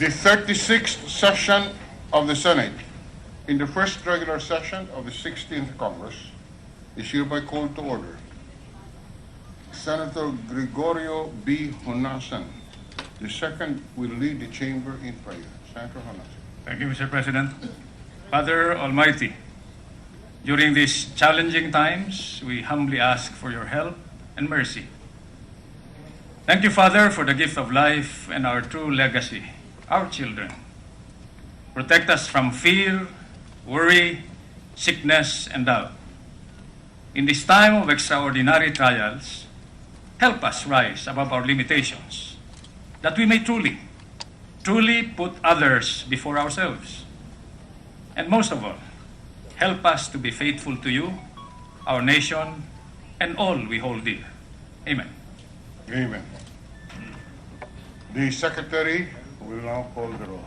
The 36th session of the Senate, in the first regular session of the 16th Congress, is hereby called to order. Senator Gregorio B. Honasan, the second, will lead the chamber in prayer. Senator Honasan. Thank you, Mr. President. Father Almighty, during these challenging times, we humbly ask for your help and mercy. Thank you, Father, for the gift of life and our true legacy, our children. Protect us from fear, worry, sickness, and doubt. In this time of extraordinary trials, help us rise above our limitations, that we may truly put others before ourselves. And most of all, help us to be faithful to you, our nation, and all we hold dear. Amen. Amen. The Secretary will now call the roll.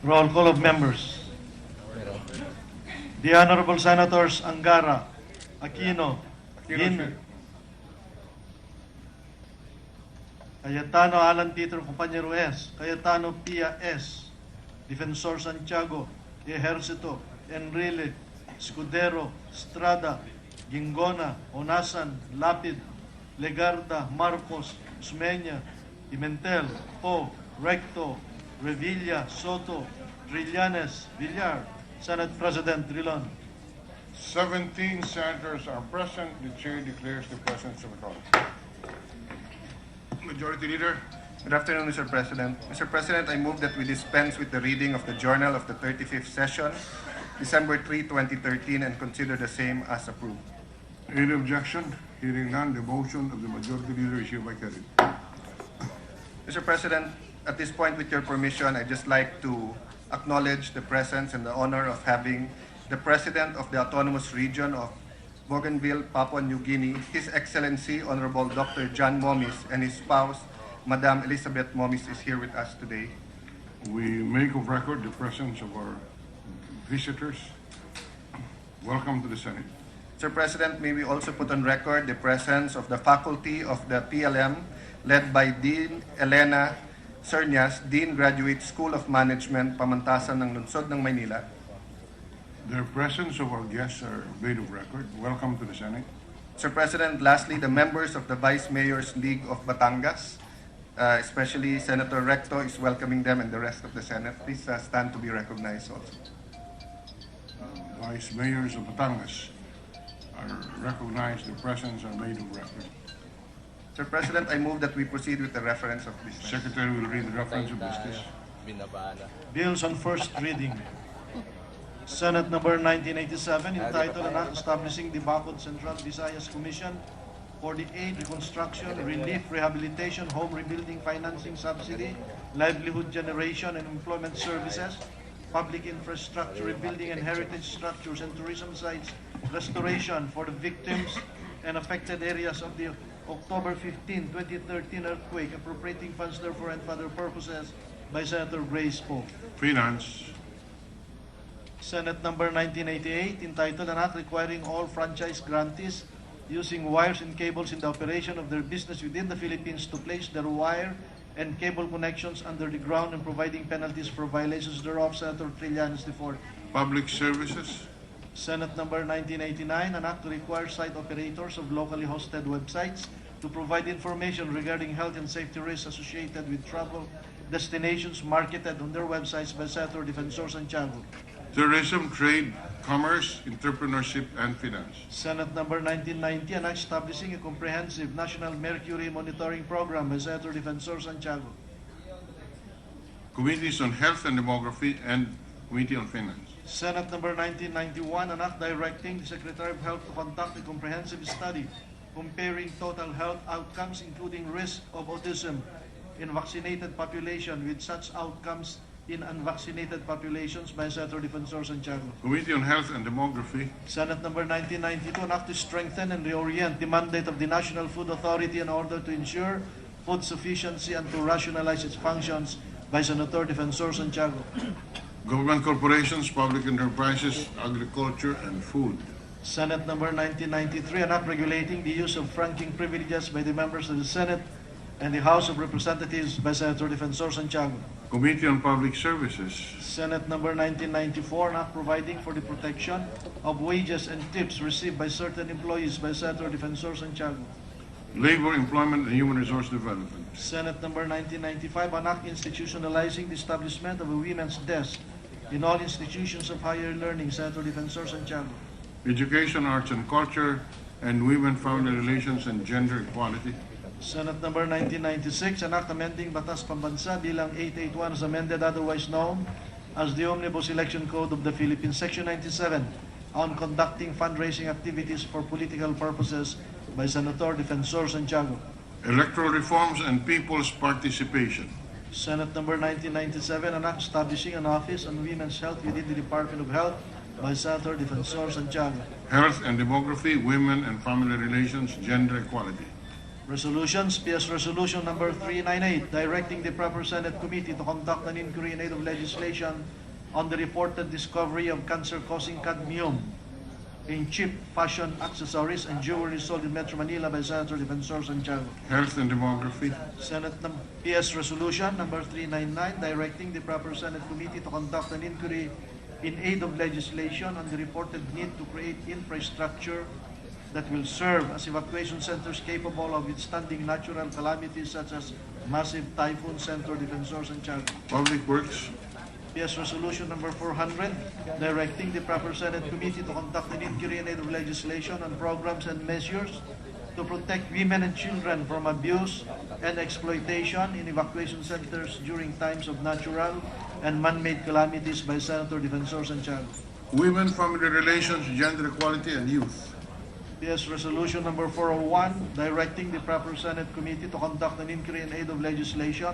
Roll call of members. The Honorable Senators Angara, Aquino, Gin, Cayetano Alan Peter Compañero S, Cayetano Pia S, Defensor Santiago, Ejercito, Enrile, Escudero, Estrada, Gingona, Onasan, Lapid, Legarda, Marcos, Usmeña, Pimentel, Po, Recto, Revilla, Soto, Trillanes, Villar, Senate President Drilon. 17 senators are present. The chair declares the presence of a quorum. Majority Leader. Good afternoon, Mr. President. Mr. President, I move that we dispense with the reading of the Journal of the 35th Session, December 3, 2013, and consider the same as approved. Any objection? Hearing none, the motion of the Majority Leader is hereby carried. Mr. President, at this point, with your permission, I'd just like to acknowledge the presence and the honor of having the President of the Autonomous Region of Bougainville, Papua New Guinea, His Excellency Honorable Dr. John Momis, and his spouse, Madam Elizabeth Momis, is here with us today. We make of record the presence of our visitors. Welcome to the Senate. Mr. President, may we also put on record the presence of the faculty of the PLM, led by Dean Elena Cernias, Dean Graduate School of Management, Pamantasan ng Lungsod ng Maynila. The presence of our guests are made of record. Welcome to the Senate. Mr. President, lastly, the members of the Vice Mayor's League of Batangas, especially Senator Recto, is welcoming them, and the rest of the Senate. Please stand to be recognized also. Vice Mayors of Batangas are recognized. Their presence are made of record. Mr. President, I move that we proceed with the reference of business. Secretary will read the reference of business. Bills on first reading. Senate number 1987, entitled An Act Establishing the Bacod Central Visayas Commission for the Aid, Reconstruction, Relief, Rehabilitation, Home Rebuilding Financing Subsidy, Livelihood Generation and Employment Services, Public Infrastructure Rebuilding and Heritage Structures and Tourism Sites Restoration for the victims and affected areas of the October 15, 2013 earthquake, appropriating funds therefore and for other purposes, by Senator Grace Poe. Finance. Senate number 1988, entitled An Act Requiring All Franchise Grantees using wires and cables in the operation of their business within the Philippines to place their wire and cable connections under the ground and providing penalties for violations thereof, Senator Trillanes IV. Public Services. Senate number 1989, an act to require site operators of locally hosted websites to provide information regarding health and safety risks associated with travel destinations marketed on their websites by Senator Defensor Santiago. Tourism, Trade, Commerce, Entrepreneurship, and Finance. Senate number 1990, an act establishing a comprehensive national mercury monitoring program by Senator Defensor Santiago. Committees on Health and Demography and Committee on Finance. Senate number 1991, an act directing the Secretary of Health to conduct a comprehensive study comparing total health outcomes, including risk of autism in vaccinated population with such outcomes in unvaccinated populations, by Senator Defensor Santiago. Committee on Health and Demography. Senate number 1992, an act to strengthen and reorient the mandate of the National Food Authority in order to ensure food sufficiency and to rationalize its functions, by Senator Defensor Santiago. Government Corporations, Public Enterprises, Agriculture, and Food. Senate number 1993, an act regulating the use of franking privileges by the members of the Senate and the House of Representatives by Senator Defensor Santiago. Committee on Public Services. Senate number 1994, an act providing for the protection of wages and tips received by certain employees by Senator Defensor Santiago. Labor, Employment, and Human Resource Development. Senate number 1995, an act institutionalizing the establishment of a women's desk in all institutions of higher learning, Senator Defensor Santiago. Education, Arts and Culture, and Women, Family Relations, and Gender Equality. Senate number 1996, an act amending Batas Pambansa bilang 881 as amended, otherwise known as the Omnibus Election Code of the Philippines, Section 97, on conducting fundraising activities for political purposes by Senator Defensor Santiago. Electoral Reforms and People's Participation. Senate number 1997, an act establishing an office on women's health within the Department of Health by Senator Defensor Santiago. Health and Demography, Women and Family Relations, Gender Equality. Resolutions, PS Resolution number 398, directing the proper Senate committee to conduct an inquiry in aid of legislation on the reported discovery of cancer-causing cadmium in cheap fashion accessories and jewelry sold in Metro Manila by Senator Defensor Santiago. Health and Demography. PS Resolution number 399, directing the proper Senate committee to conduct an inquiry in aid of legislation on the reported need to create infrastructure that will serve as evacuation centers capable of withstanding natural calamities such as massive typhoon, Senator Defensor Santiago. Public Works. PS Resolution number 400, directing the proper Senate committee to conduct an inquiry in aid of legislation on programs and measures to protect women and children from abuse and exploitation in evacuation centers during times of natural and man-made calamities by Senator Defensor Santiago. Women, Family Relations, Gender Equality, and Youth. PS Resolution number 401, directing the proper Senate committee to conduct an inquiry in aid of legislation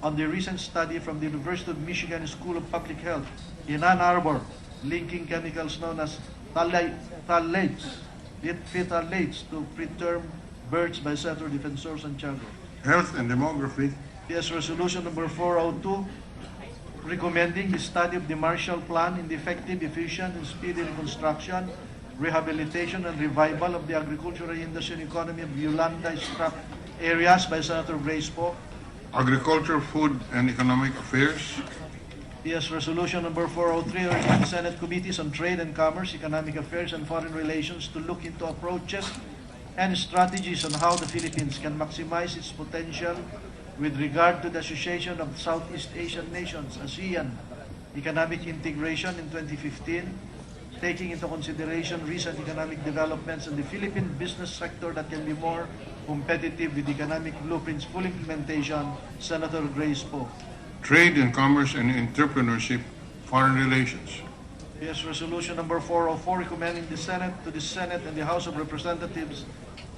on the recent study from the University of Michigan School of Public Health in Ann Arbor, linking chemicals known as phthalates to preterm births by Senator Defensor Santiago. Health and Demography. PS Resolution number 402, recommending the study of the Marshall Plan in the effective, efficient, and speedy reconstruction, rehabilitation, and revival of the agricultural industry and economy of Yolanda-struck areas by Senator Grace Poe. Agriculture, Food, and Economic Affairs. PS Resolution number 403, urging the Senate Committees on Trade and Commerce, Economic Affairs, and Foreign Relations to look into approaches and strategies on how the Philippines can maximize its potential with regard to the Association of Southeast Asian Nations, ASEAN, economic integration in 2015, taking into consideration recent economic developments in the Philippine business sector that can be more competitive with economic blueprints full implementation, Senator Grace Poe. Trade and Commerce and Entrepreneurship, Foreign Relations. PS Resolution number 404, recommending to the Senate and the House of Representatives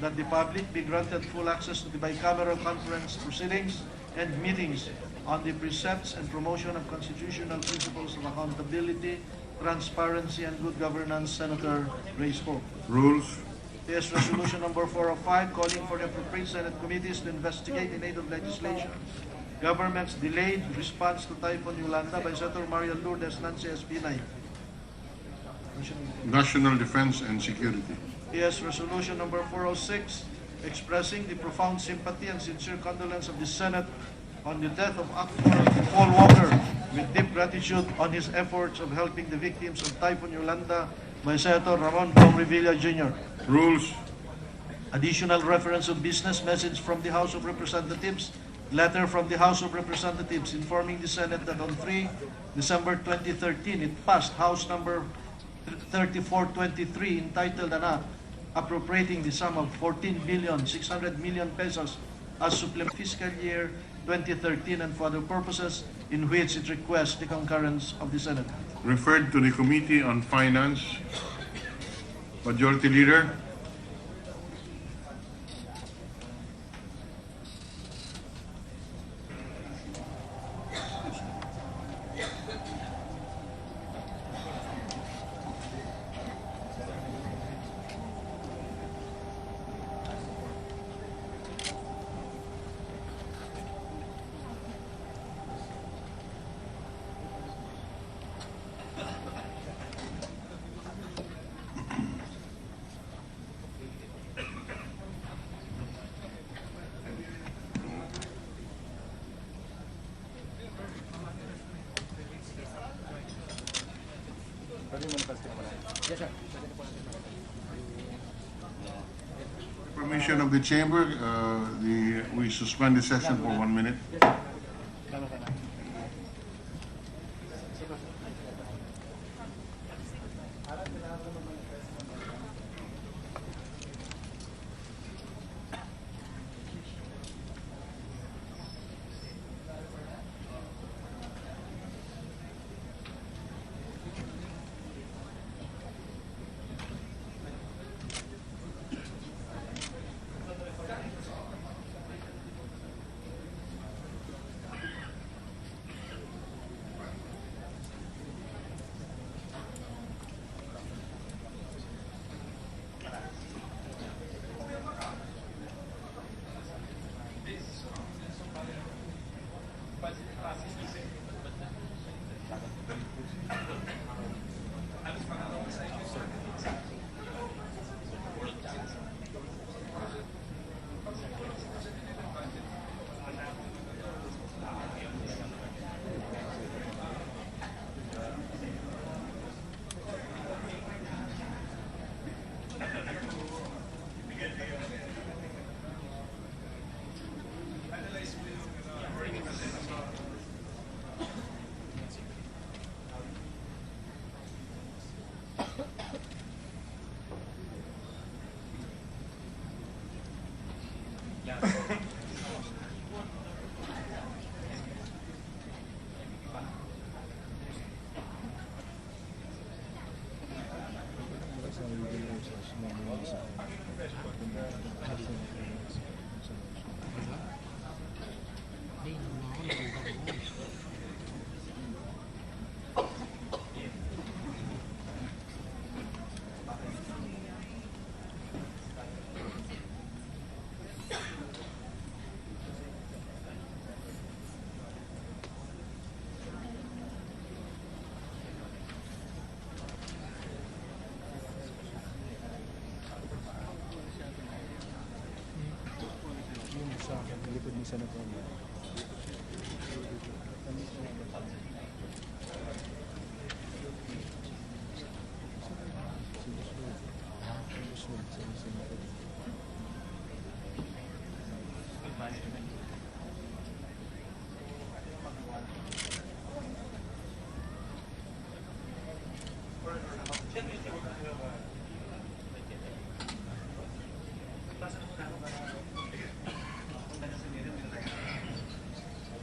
that the public be granted full access to the bicameral conference proceedings and meetings on the precepts and promotion of constitutional principles of accountability, transparency, and good governance, Senator Grace Poe. Rules. PS Resolution number 405, calling for the appropriate Senate committees to investigate in aid of legislation government's delayed response to Typhoon Yolanda by Senator Maria Lourdes Nancy SB9. National Defense and Security. PS Resolution number 406, expressing the profound sympathy and sincere condolence of the Senate on the death of actor Paul Walker, with deep gratitude on his efforts of helping the victims of Typhoon Yolanda by Senator Ramon Pong Revilla Jr. Rules. Additional reference of business message from the House of Representatives. Letter from the House of Representatives informing the Senate that on 3 December 2013, it passed House number 3423 entitled an act appropriating the sum of 14,600,000,000 pesos as supplement fiscal year 2013 and for other purposes, in which it requests the concurrence of the Senate. Referred to the Committee on Finance. Majority Leader. Permission of the chamber, we suspend the session for 1 minute.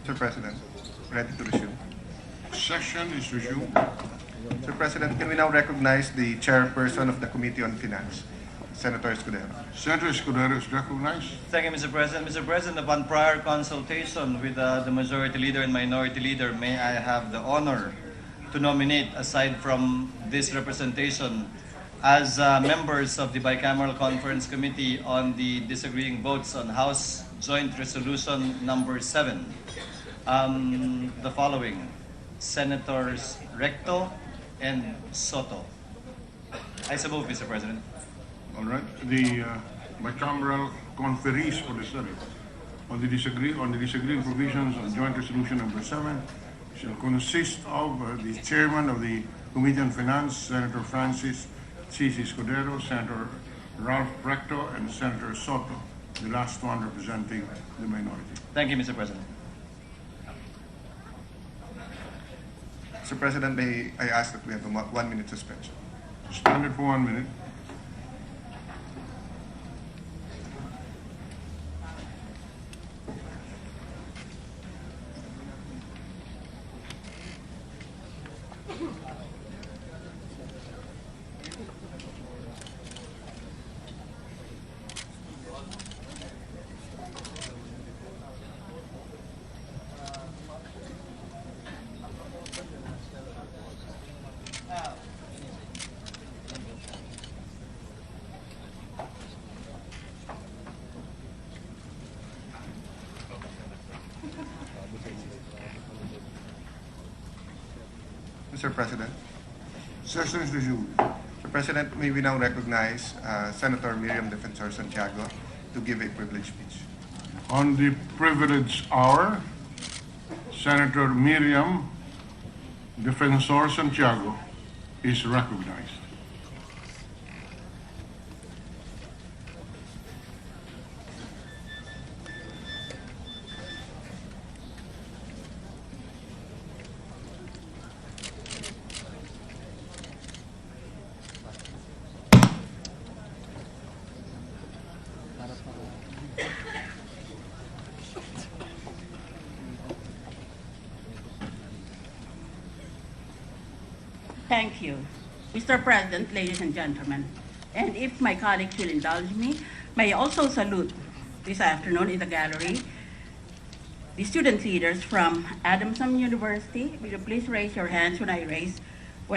Mr. President, ready to resume. Session is resumed. Mr. President, can we now recognize the chairperson of the Committee on Finance, Senator Escudero? Senator Escudero is recognized. Thank you, Mr. President. Mr. President, upon prior consultation with the Majority Leader and Minority Leader, may I have the honor to nominate, aside from this representation, as members of the Bicameral Conference Committee on the disagreeing votes on House Joint Resolution number 7. The following: Senators Recto and Soto. I so move, Mr. President. All right. The bicameral conferees for the Senate on the disagreeing provisions of Joint Resolution number 7 shall consist of the Chairman of the Committee on Finance, Senator Francis C. Escudero, Senator Ralph Recto, and Senator Soto, the last one representing the minority. Thank you, Mr. President. Mr. President, may I ask that we have a 1 minute suspension? Suspended for 1 minute. Mr. President. Session is resumed. Mr. President, may we now recognize Senator Miriam Defensor Santiago to give a privilege speech. On the privilege hour, Senator Miriam Defensor Santiago is recognized. Thank you. Mr. President, ladies and gentlemen, and if my colleagues will indulge me, may I also salute this afternoon in the gallery the student leaders from Adamson University. Will you please raise your hands when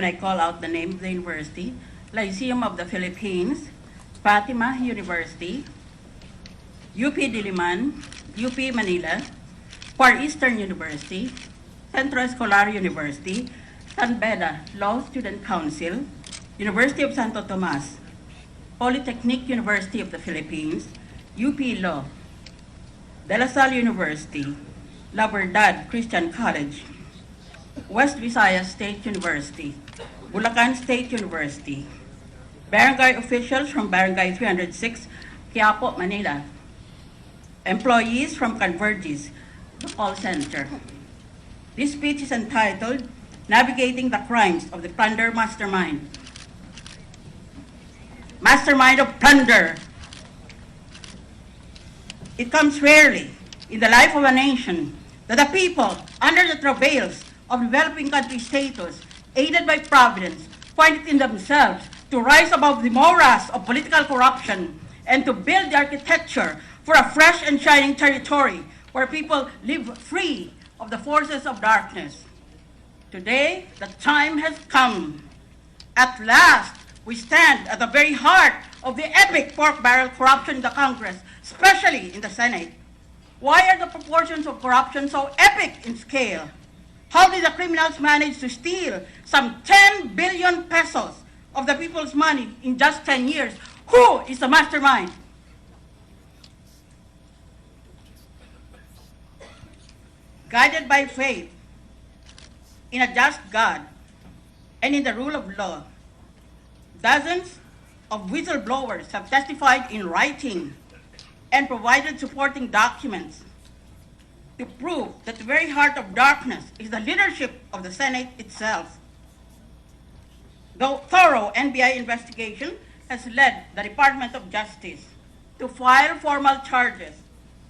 I call out the name of the university? Lyceum of the Philippines, Fatima University, UP Diliman, UP Manila, Far Eastern University, Centro Escolar University, San Beda Law Student Council, University of Santo Tomas, Polytechnic University of the Philippines, UP Law, De La Salle University, La Verdad Christian College, West Visayas State University, Bulacan State University, barangay officials from Barangay 306, Quiapo, Manila, employees from Convergys, the call center. This speech is entitled, Navigating the Crimes of the Plunder Mastermind. Mastermind of plunder. It comes rarely in the life of a nation that the people, under the travails of developing country status, aided by Providence, find it in themselves to rise above the morass of political corruption and to build the architecture for a fresh and shining territory where people live free of the forces of darkness. Today, the time has come. At last, we stand at the very heart of the epic pork barrel corruption in the Congress, especially in the Senate. Why are the proportions of corruption so epic in scale? How did the criminals manage to steal some 10 billion pesos of the people's money in just 10 years? Who is the mastermind? Guided by faith in a just God and in the rule of law, dozens of whistleblowers have testified in writing and provided supporting documents to prove that the very heart of darkness is the leadership of the Senate itself. The thorough NBI investigation has led the Department of Justice to file formal charges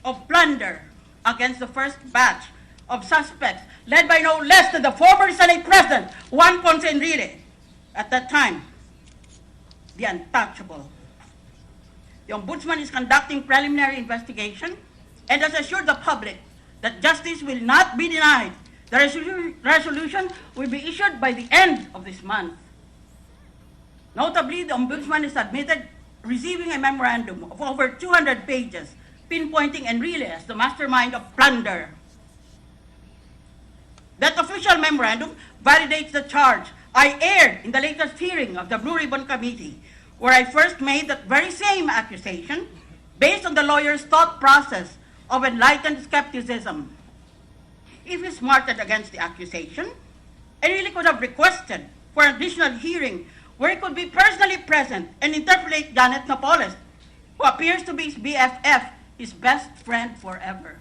of plunder against the first batch of suspects led by no less than the former Senate President, Juan Ponce Enrile, at that time, the untouchable. The Ombudsman is conducting preliminary investigation and has assured the public that justice will not be denied. The resolution will be issued by the end of this month. Notably, the Ombudsman has admitted receiving a memorandum of over 200 pages pinpointing Enrile as the mastermind of plunder. That official memorandum validates the charge I aired in the latest hearing of the Blue Ribbon Committee, where I first made that very same accusation based on the lawyer's thought process of enlightened skepticism. If he smarted against the accusation, Enrile could have requested for an additional hearing where he could be personally present and interpolate Janet Napoles, who appears to be his BFF, his best friend forever.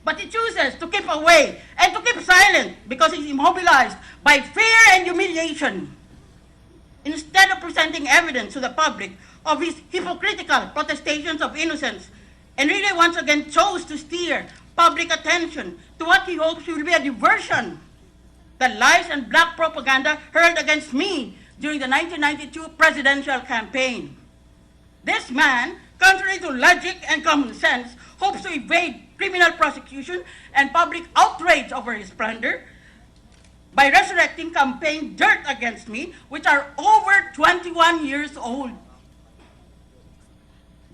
But he chooses to keep away and to keep silent because he's immobilized by fear and humiliation. Instead of presenting evidence to the public of his hypocritical protestations of innocence, Enrile once again chose to steer public attention to what he hopes will be a diversion: the lies and black propaganda hurled against me during the 1992 presidential campaign. This man, contrary to logic and common sense, hopes to evade criminal prosecution and public outrage over his plunder by resurrecting campaign dirt against me, which are over 21 years old.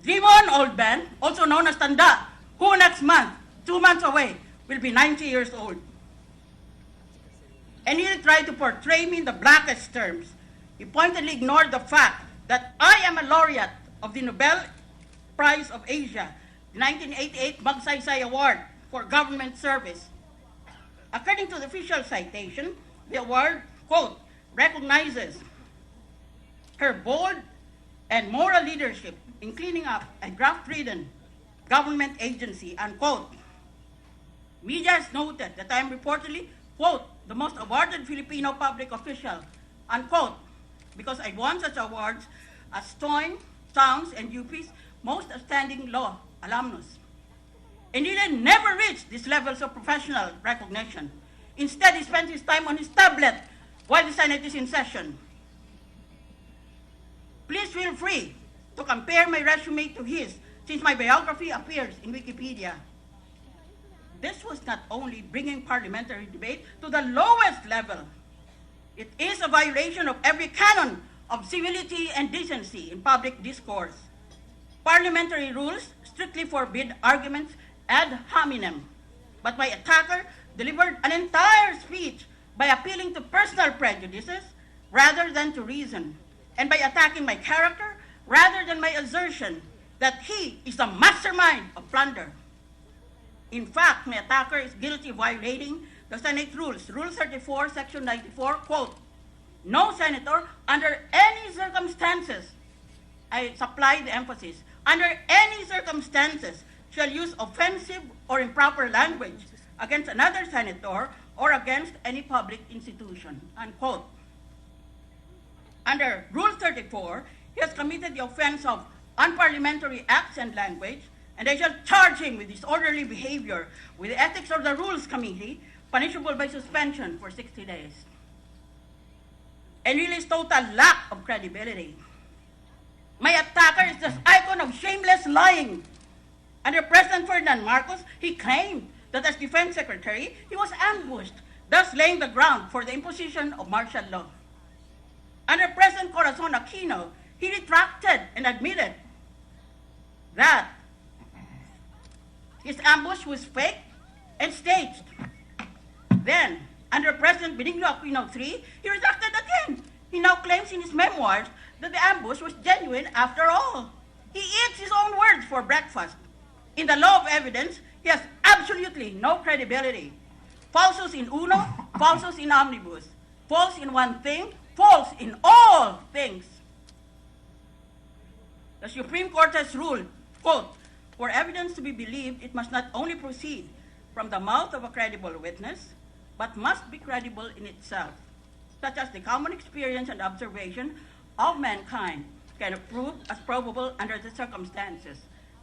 Dream on, old man, also known as Tanda, who next month, 2 months away, will be 90 years old. And he'll try to portray me in the blackest terms. He pointedly ignored the fact that I am a laureate of the Nobel Prize of Asia, the 1988 Magsaysay Award for Government Service. According to the official citation, the award quote, recognizes her bold and moral leadership in cleaning up a graft-ridden government agency, unquote. Media has noted that I am reportedly, quote, the most awarded Filipino public official, unquote, because I won such awards as TOIN, Towns, and UP's most outstanding law alumnus. And he never reached these levels of professional recognition. Instead, he spent his time on his tablet while the Senate is in session. Please feel free to compare my resume to his, since my biography appears in Wikipedia. This was not only bringing parliamentary debate to the lowest level, it is a violation of every canon of civility and decency in public discourse. Parliamentary rules strictly forbid arguments ad hominem, but my attacker delivered an entire speech by appealing to personal prejudices rather than to reason, and by attacking my character rather than my assertion that he is the mastermind of plunder. In fact, my attacker is guilty of violating the Senate rules. Rule 34, Section 94, quote, no senator under any circumstances, I supply the emphasis, under any circumstances shall use offensive or improper language against another senator or against any public institution, unquote. Under Rule 34, he has committed the offense of unparliamentary acts and language, and I shall charge him with disorderly behavior with the Ethics of the Rules Committee, punishable by suspension for 60 days. And really his total lack of credibility. My attacker is this icon of shameless lying. Under President Ferdinand Marcos, he claimed that as Defense Secretary, he was ambushed, thus laying the ground for the imposition of martial law. Under President Corazon Aquino, he retracted and admitted that his ambush was fake and staged. Then, under President Benigno Aquino III, he retracted again. He now claims in his memoirs that the ambush was genuine after all. He eats his own words for breakfast. In the law of evidence, he has absolutely no credibility. Falsus in uno, falsus in omnibus. False in one thing, false in all things. The Supreme Court has ruled, quote, for evidence to be believed, it must not only proceed from the mouth of a credible witness, but must be credible in itself, such as the common experience and observation of mankind can prove as probable under the circumstances,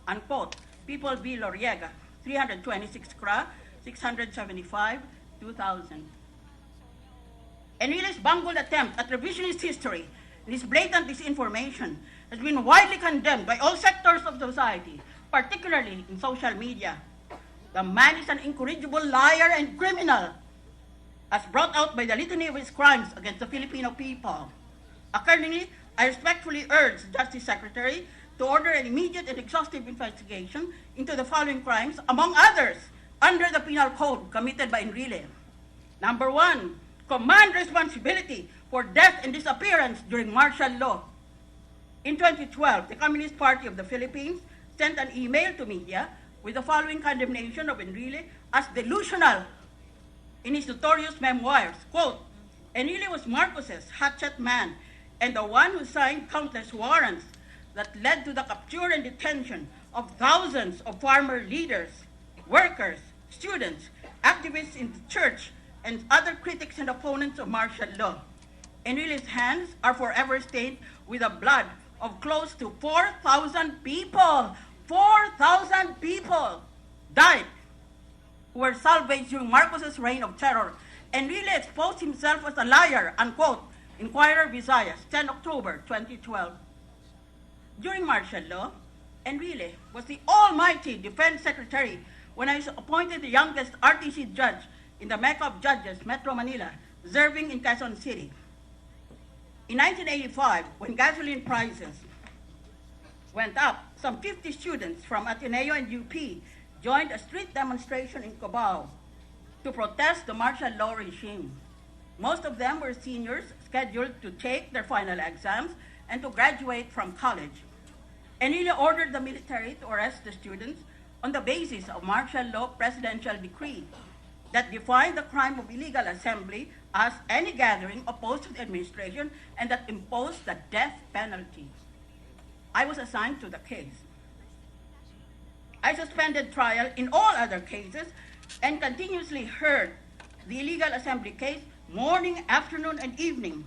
unquote. People v. Loriega, 326 CRA, 675, 2000. Enrique's bungled attempt at revisionist history and his blatant disinformation has been widely condemned by all sectors of society, particularly in social media. The man is an incorrigible liar and criminal, as brought out by the litany of his crimes against the Filipino people. Accordingly, I respectfully urge the Justice Secretary to order an immediate and exhaustive investigation into the following crimes, among others, under the Penal Code committed by Enrile. Number 1, command responsibility for death and disappearance during martial law. In 2012, the Communist Party of the Philippines sent an email to media with the following condemnation of Enrile as delusional in his notorious memoirs. Quote, Enrile was Marcos's hatchet man and the one who signed countless warrants that led to the capture and detention of thousands of farmer leaders, workers, students, activists in the church, and other critics and opponents of martial law. Enrile's hands are forever stained with the blood of close to 4,000 people. 4,000 people died who were salvaged during Marcos's reign of terror. Enrile exposed himself as a liar, unquote. Inquirer Visayas, 10 October 2012. During martial law, Enrile was the almighty Defense Secretary when I was appointed the youngest RTC judge in the Mecca of Judges, Metro Manila, serving in Quezon City. In 1985, when gasoline prices went up, some 50 students from Ateneo and UP joined a street demonstration in Cubao to protest the martial law regime. Most of them were seniors scheduled to take their final exams and to graduate from college. Enrile ordered the military to arrest the students on the basis of martial law presidential decree. that defined the crime of illegal assembly as any gathering opposed to the administration and that imposed the death penalty. I was assigned to the case. I suspended trial in all other cases and continuously heard the illegal assembly case morning, afternoon, and evening.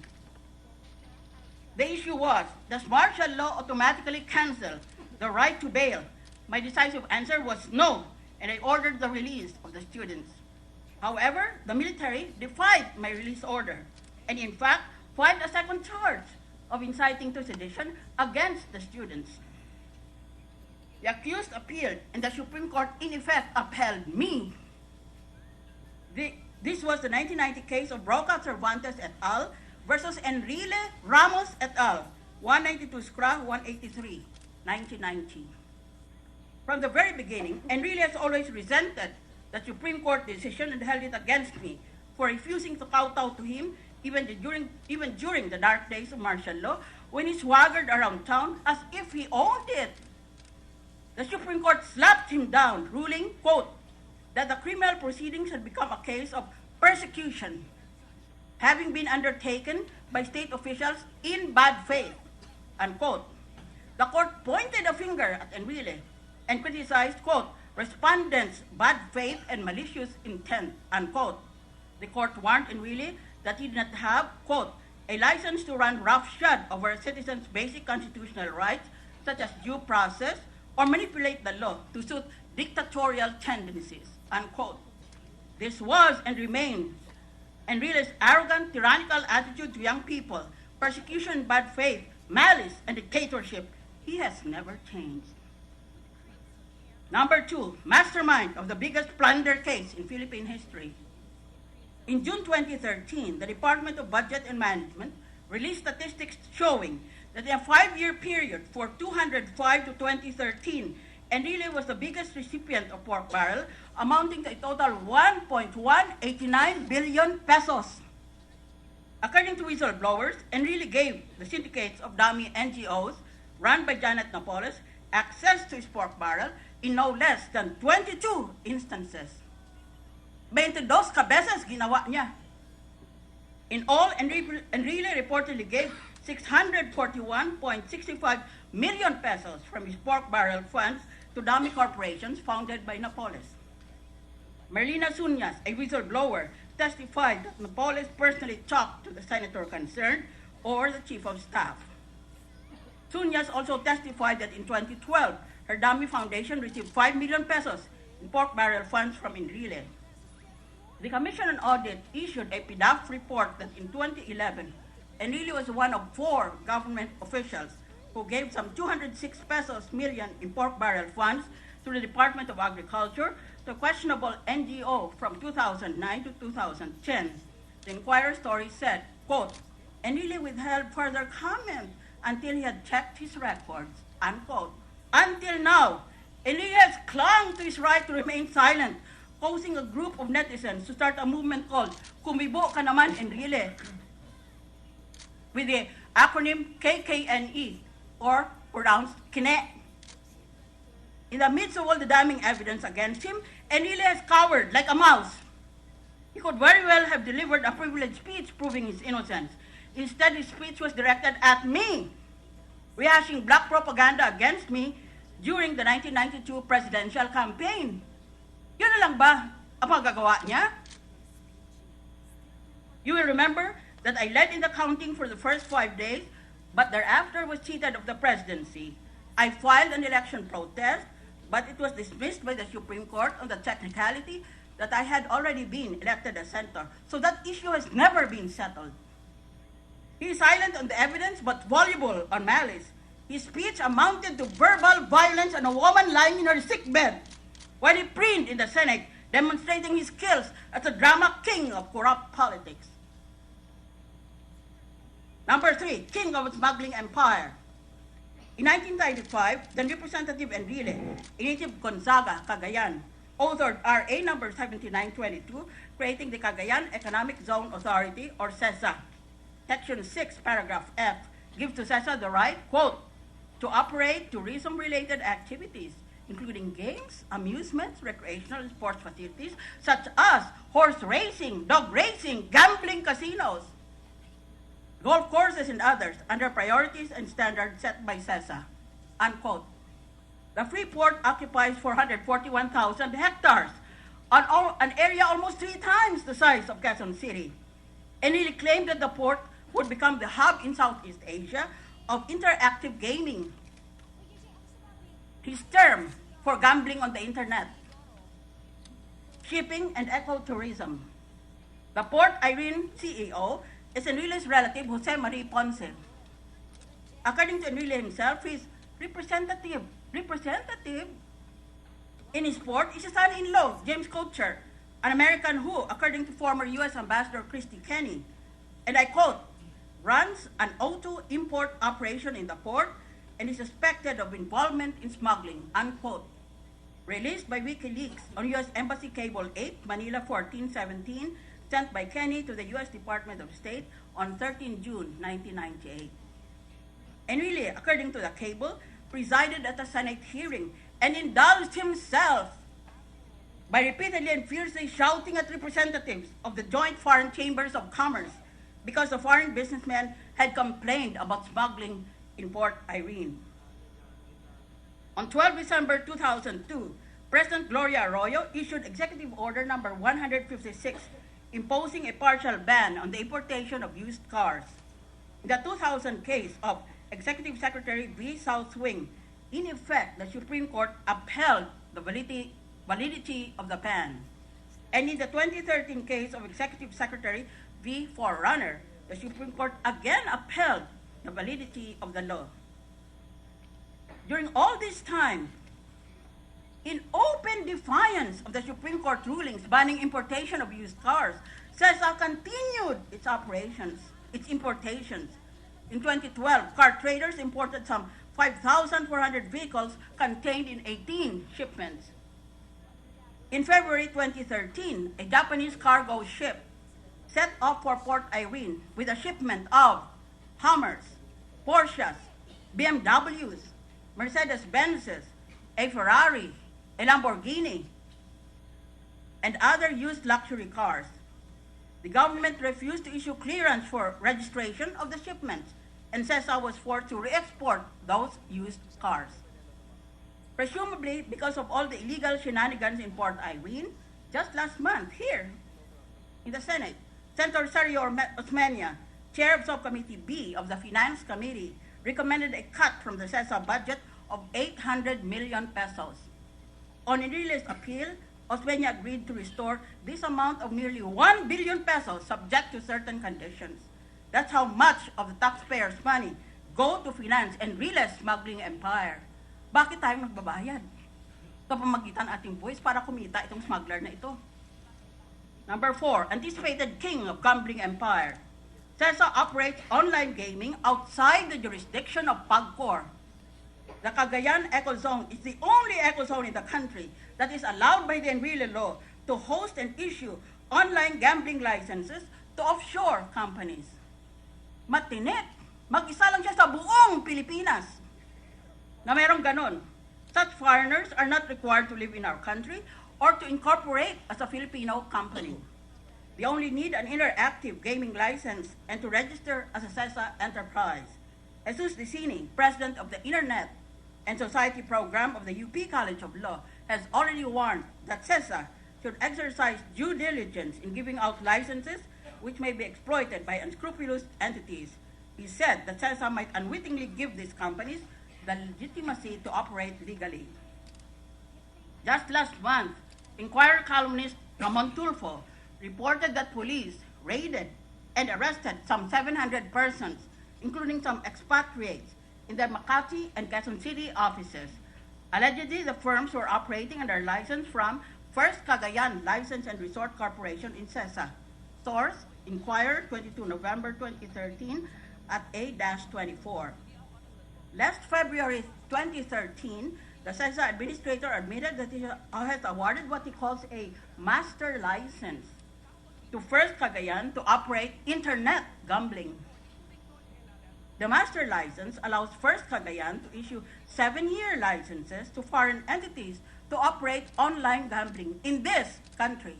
The issue was, does martial law automatically cancel the right to bail? My decisive answer was no, and I ordered the release of the students. However, the military defied my release order and in fact filed a second charge of inciting to sedition against the students. The accused appealed and the Supreme Court in effect upheld me. This was the 1990 case of Broca Cervantes et al. Versus Enrile Ramos et al. 192 SCRA 183, 1990. From the very beginning, Enrile has always resented the Supreme Court decision and held it against me for refusing to kowtow to him even during the dark days of martial law when he swaggered around town as if he owned it. The Supreme Court slapped him down, ruling, quote, that the criminal proceedings had become a case of persecution, having been undertaken by state officials in bad faith, unquote. The court pointed a finger at Enrile and criticized, quote, respondents' bad faith and malicious intent, unquote. The court warned Enrile that he did not have, quote, a license to run roughshod over a citizen's basic constitutional rights, such as due process, or manipulate the law to suit dictatorial tendencies, unquote. This was and remains Enrile's arrogant, tyrannical attitude to young people, persecution, bad faith, malice, and dictatorship. He has never changed. Number 2, mastermind of the biggest plunder case in Philippine history. In June 2013, the Department of Budget and Management released statistics showing that in a 5-year period for 2005 to 2013, Enrile was the biggest recipient of pork barrel, amounting to a total 1.189 billion pesos. According to whistleblowers, Enrile gave the syndicates of dummy NGOs run by Janet Napoles access to his pork barrel in no less than 22 instances. 22 kabesas ginawa niya. In all, Enrile reportedly gave 641.65 million pesos from his pork barrel funds to dummy corporations founded by Napoles. Merlina Sunyas, a whistleblower, testified that Napoles personally talked to the senator concerned or the chief of staff. Sunyas also testified that in 2012, her dummy foundation received 5 million pesos in pork barrel funds from Enrile. The Commission on Audit issued a PDAF report that in 2011, Enrile was one of 4 government officials who gave some 206 million in pork barrel funds to the Department of Agriculture, the questionable NGO from 2009 to 2010. The Inquirer story said, quote, Enrile withheld further comment until he had checked his records, unquote. Until now, Enrile has clung to his right to remain silent, causing a group of netizens to start a movement called Kumibo Ka Naman Enrile, with the acronym KKNE, or pronounced Kine. In the midst of all the damning evidence against him, Enrile has cowered like a mouse. He could very well have delivered a privileged speech proving his innocence. Instead, his speech was directed at me, rehashing black propaganda against me during the 1992 presidential campaign. Yun na lang ba ang magagawa niya? You will remember that I led in the counting for the first 5 days, but thereafter was cheated of the presidency. I filed an election protest, but it was dismissed by the Supreme Court on the technicality that I had already been elected as senator. So that issue has never been settled. He is silent on the evidence, but voluble on malice. His speech amounted to verbal violence and a woman lying in her sickbed, while he preened in the Senate, demonstrating his skills as a drama king of corrupt politics. Number 3, king of smuggling empire. In 1995, then Representative Enrile, a native Gonzaga, Cagayan, authored RA number 7922, creating the Cagayan Economic Zone Authority, or CEZA. Section 6, paragraph F, gives to CEZA the right, quote, to operate tourism-related activities, including games, amusements, recreational and sports facilities, such as horse racing, dog racing, gambling casinos, golf courses, and others under priorities and standards set by CESA, unquote. The free port occupies 441,000 hectares, an area almost 3 times the size of Quezon City, and he claimed that the port would become the hub in Southeast Asia of interactive gaming, his term for gambling on the internet, shipping, and ecotourism. The Port Irene CEO is Enrique's relative, Jose Marie Ponce. According to Enrique himself, his representative in his port is his son-in-law, James Coacher, an American who, according to former U.S. Ambassador Christy Kenny, and I quote, runs an O2 import operation in the port and is suspected of involvement in smuggling, unquote. Released by WikiLeaks on U.S. Embassy Cable 8, Manila 1417, sent by Kenny to the U.S. Department of State on 13 June 1998. Enrile, according to the cable, presided at a Senate hearing and indulged himself by repeatedly and fiercely shouting at representatives of the joint foreign chambers of commerce because the foreign businessmen had complained about smuggling in Port Irene. On 12 December 2002, President Gloria Arroyo issued Executive Order number 156, imposing a partial ban on the importation of used cars. In the 2000 case of Executive Secretary V. South Wing, in effect, the Supreme Court upheld the validity of the ban. And in the 2013 case of Executive Secretary V. Forerunner, the Supreme Court again upheld the validity of the law. During all this time, in open defiance of the Supreme Court rulings banning importation of used cars, CESA continued its operations, its importations. In 2012, car traders imported some 5,400 vehicles contained in 18 shipments. In February 2013, a Japanese cargo ship set off for Port Irene with a shipment of Hummers, Porsches, BMWs, Mercedes-Benzes, a Ferrari, a Lamborghini, and other used luxury cars. The government refused to issue clearance for registration of the shipments, and CESA was forced to re-export those used cars. Presumably because of all the illegal shenanigans in Port Irene, just last month here in the Senate, Senator Sergio Osmeña, chair of Subcommittee B of the Finance Committee, recommended a cut from the CESA budget of 800 million pesos. On Enrique's appeal, Osmeña agreed to restore this amount of nearly 1 billion pesos subject to certain conditions. That's how much of the taxpayers' money go to finance Enrique's smuggling empire. Bakit tayo magbabayad? Sa pamagitan ating buwis para kumita itong smuggler na ito. Number 4, anticipated king of gambling empire. CESA operates online gaming outside the jurisdiction of PAGCOR. The Cagayan Ecozone is the only ecozone in the country that is allowed by the Enrile law to host and issue online gambling licenses to offshore companies. Matinit, mag-isa lang siya sa buong Pilipinas na merong ganon. Such foreigners are not required to live in our country or to incorporate as a Filipino company. They only need an interactive gaming license and to register as a CESA enterprise. Jesus Dicini, president of the Internet and Society Program of the UP College of Law, has already warned that CESA should exercise due diligence in giving out licenses which may be exploited by unscrupulous entities. He said that CESA might unwittingly give these companies the legitimacy to operate legally. Just last month, Inquirer columnist Ramon Tulfo reported that police raided and arrested some 700 persons, including some expatriates, in the Makati and Quezon City offices. Allegedly, the firms were operating under license from First Cagayan License and Resort Corporation in CESA. Source, Inquirer, 22 November 2013 at A-24. Last February 2013, the CESA administrator admitted that he has awarded what he calls a master license to First Cagayan to operate internet gambling. The master license allows First Cagayan to issue 7-year licenses to foreign entities to operate online gambling in this country.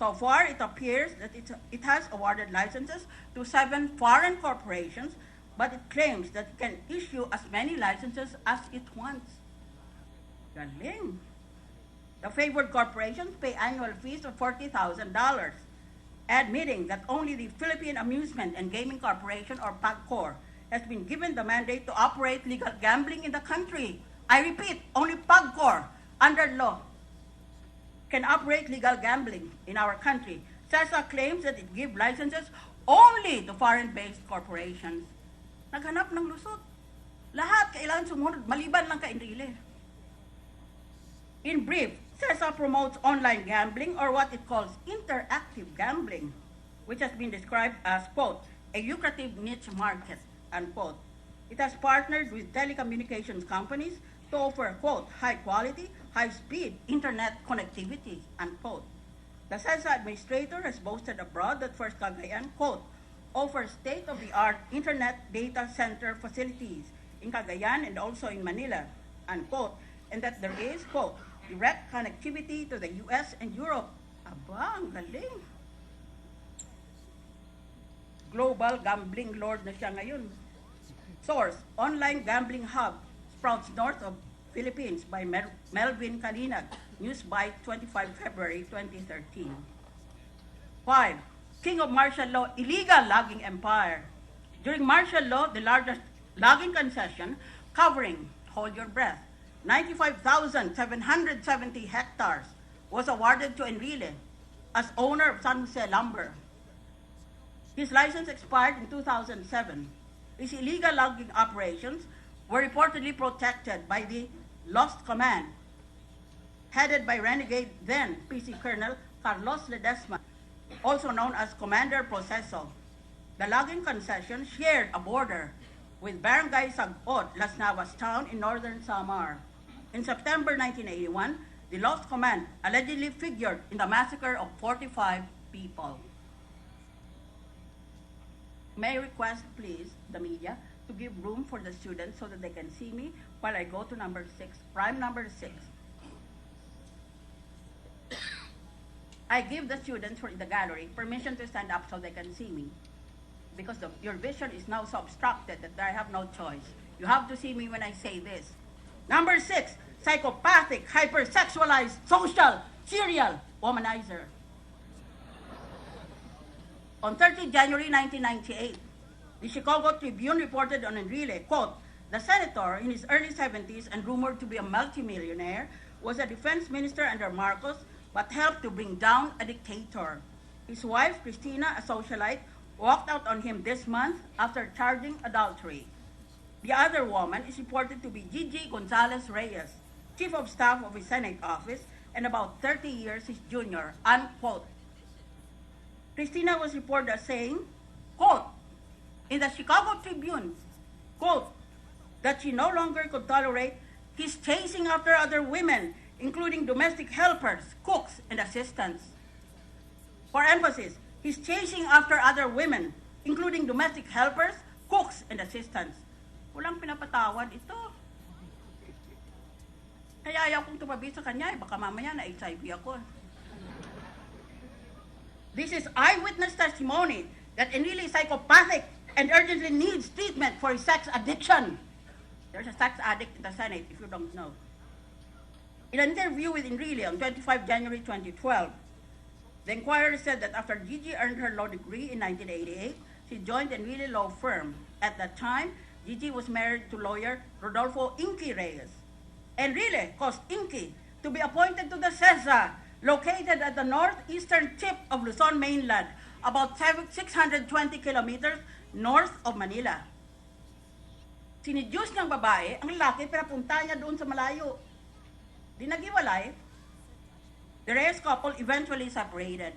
So far, it appears that it has awarded licenses to 7 foreign corporations, but it claims that it can issue as many licenses as it wants. Galing. The favored corporations pay annual fees of $40,000, admitting that only the Philippine Amusement and Gaming Corporation, or PAGCOR, has been given the mandate to operate legal gambling in the country. I repeat, only PAGCOR, under law, can operate legal gambling in our country. CESA claims that it gives licenses only to foreign-based corporations. Naghanap ng lusot. Lahat kailangan sumunod, maliban lang kay Enrile. In brief, CESA promotes online gambling, or what it calls interactive gambling, which has been described as, quote, a lucrative niche market, unquote. It has partnered with telecommunications companies to offer, quote, high-quality, high-speed internet connectivity, unquote. The CESA administrator has boasted abroad that First Cagayan, quote, offers state-of-the-art internet data center facilities in Cagayan and also in Manila, unquote, and that there is, quote, direct connectivity to the US and Europe. Aba, ang galing. Global gambling lord na siya ngayon. Source, online gambling hub, sprouts north of Philippines by Melvin Kalinag, news by 25 February 2013. 5. King of martial law, illegal logging empire. During martial law, the largest logging concession covering, hold your breath, 95,770 hectares was awarded to Enrile as owner of San Jose Lumber. His license expired in 2007. His illegal logging operations were reportedly protected by the Lost Command, headed by renegade then PC Colonel Carlos Ledesma, also known as Commander Proceso. The logging concession shared a border with Barangay Sagot, Las Navas town in northern Samar. In September 1981, the Lost Command allegedly figured in the massacre of 45 people. May I request, please, the media, to give room for the students so that they can see me while I go to number 6, prime number 6. I give the students in the gallery permission to stand up so they can see me, because your vision is now so obstructed that I have no choice. You have to see me when I say this. Number 6, psychopathic, hypersexualized, social, serial womanizer. On 30 January 1998, the Chicago Tribune reported on Enrile, quote, the senator in his early 70s and rumored to be a multimillionaire was a defense minister under Marcos, but helped to bring down a dictator. His wife, Christina, a socialite, walked out on him this month after charging adultery. The other woman is reported to be Gigi Gonzalez Reyes, chief of staff of his Senate office and about 30 years his junior, unquote. Christina was reported as saying, quote, in the Chicago Tribune, quote, that she no longer could tolerate his chasing after other women, including domestic helpers, cooks, and assistants. For emphasis, he's chasing after other women, including domestic helpers, cooks, and assistants. Walang pinapatawad ito. Kaya ayaw kong tumabi sa kanya, baka mamaya na HIV ako. This is eyewitness testimony that Enrile is psychopathic and urgently needs treatment for his sex addiction. There's a sex addict in the Senate, if you don't know. In an interview with Enrile on 25 January 2012, the Inquirer said that after Gigi earned her law degree in 1988, she joined Enrile law firm. At that time, Gigi was married to lawyer Rodolfo Inky Reyes. Enrile caused Inky to be appointed to the CESA, located at the northeastern tip of Luzon mainland, about 620 kilometers north of Manila. Sinidyos niyang babae, ang lalaki, pinapunta niya doon sa malayo. Di nagiwalay. The Reyes couple eventually separated.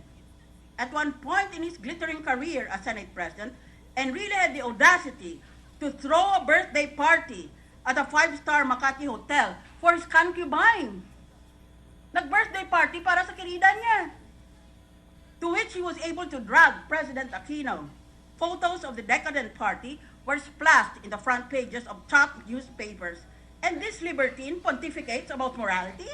At one point in his glittering career as Senate President, Enrile had the audacity to throw a birthday party at a 5-star Makati hotel for his concubine. Nag-birthday party para sa kirida niya, to which he was able to drag President Aquino. Photos of the decadent party were splashed in the front pages of top newspapers. And this libertine pontificates about morality?